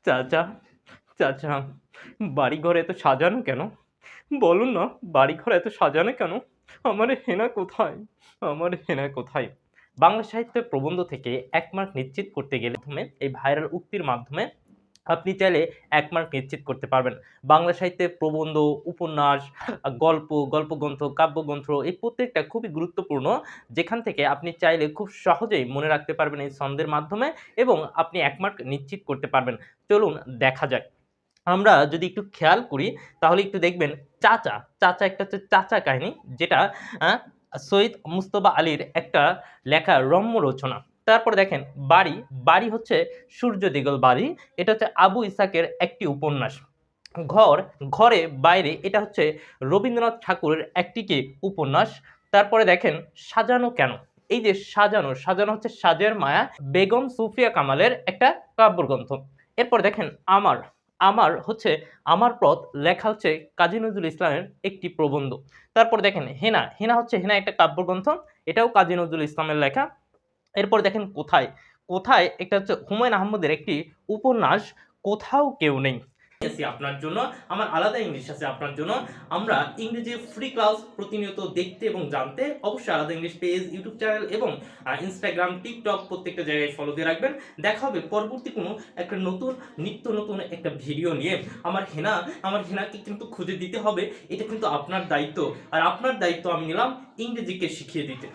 চাচা, চাচা, বাড়িঘর এত সাজানো কেন? বলুন না, বাড়িঘর এত সাজানো কেন? আমার হেনা কোথায়? আমার হেনা কোথায়? বাংলা সাহিত্যের প্রবন্ধ থেকে ১ মার্ক নিশ্চিত করতে গেলে প্রথমে এই ভাইরাল উক্তির মাধ্যমে আপনি চাইলে ১ মার্ক নিশ্চিত করতে পারবেন। বাংলা সাহিত্যে প্রবন্ধ, উপন্যাস, গল্প, গল্পগ্রন্থ, কাব্যগ্রন্থ এই প্রত্যেকটা খুবই গুরুত্বপূর্ণ। যেখান থেকে আপনি চাইলে খুব সহজেই মনে রাখতে পারবেন এই ছন্দের মাধ্যমে এবং আপনি ১ মার্ক নিশ্চিত করতে পারবেন। চলুন দেখা যাক। আমরা যদি একটু খেয়াল করি তাহলে একটু দেখবেন চাচা, চাচা একটা হচ্ছে চাচা কাহিনী যেটা আ সৈয়দ মুজতবা আলীর একটা লেখা রম্য রচনা। তারপরে দেখেন বাড়ি, বাড়ি হচ্ছে সূর্য দিগল বাড়ি। এটা হচ্ছে আবু ইসাকের একটি উপন্যাস। ঘর, ঘরে বাইরে এটা হচ্ছে রবীন্দ্রনাথ ঠাকুরের একটি কি উপন্যাস। তারপরে দেখেন সাজানো কেন? এই যে সাজানো, সাজানো হচ্ছে সাজের মায়া বেগম সুফিয়া কামালের একটা কাব্যগ্রন্থ। এরপর দেখেন আমার, আমার হচ্ছে আমার পথ লেখা হচ্ছে কাজী নজরুল ইসলামের একটি প্রবন্ধ। তারপর দেখেন হেনা, হেনা হচ্ছে হেনা একটা কাব্যগ্রন্থ। এটাও কাজী নজরুল ইসলামের লেখা। এরপর দেখেন কোথায়, কোথায় এটা হচ্ছে হুমায়ূন আহমেদের একটি উপন্যাস কোথাও কেউ নেই। আছি আপনার জন্য, আমার আলাদা ইংলিশ আছে আপনার জন্য। আমরা ইংরেজি ফ্রি ক্লাস প্রতিনিয়ত দেখতে এবং জানতে অবশ্যই আলাদা ইংলিশ পেজ, ইউটিউব চ্যানেল এবং ইনস্টাগ্রাম, টিকটক প্রত্যেকটা জায়গায় ফলো দিয়ে রাখবেন। দেখা হবে পরবর্তী কোনো একটা নতুন নিত্য নতুন একটা ভিডিও নিয়ে। আমার হেনা, আমার হেনাকে কিন্তু খুঁজে দিতে হবে। এটা কিন্তু আপনার দায়িত্ব। আর আপনার দায়িত্ব আমি নিলাম ইংরেজিকে শিখিয়ে দিতে।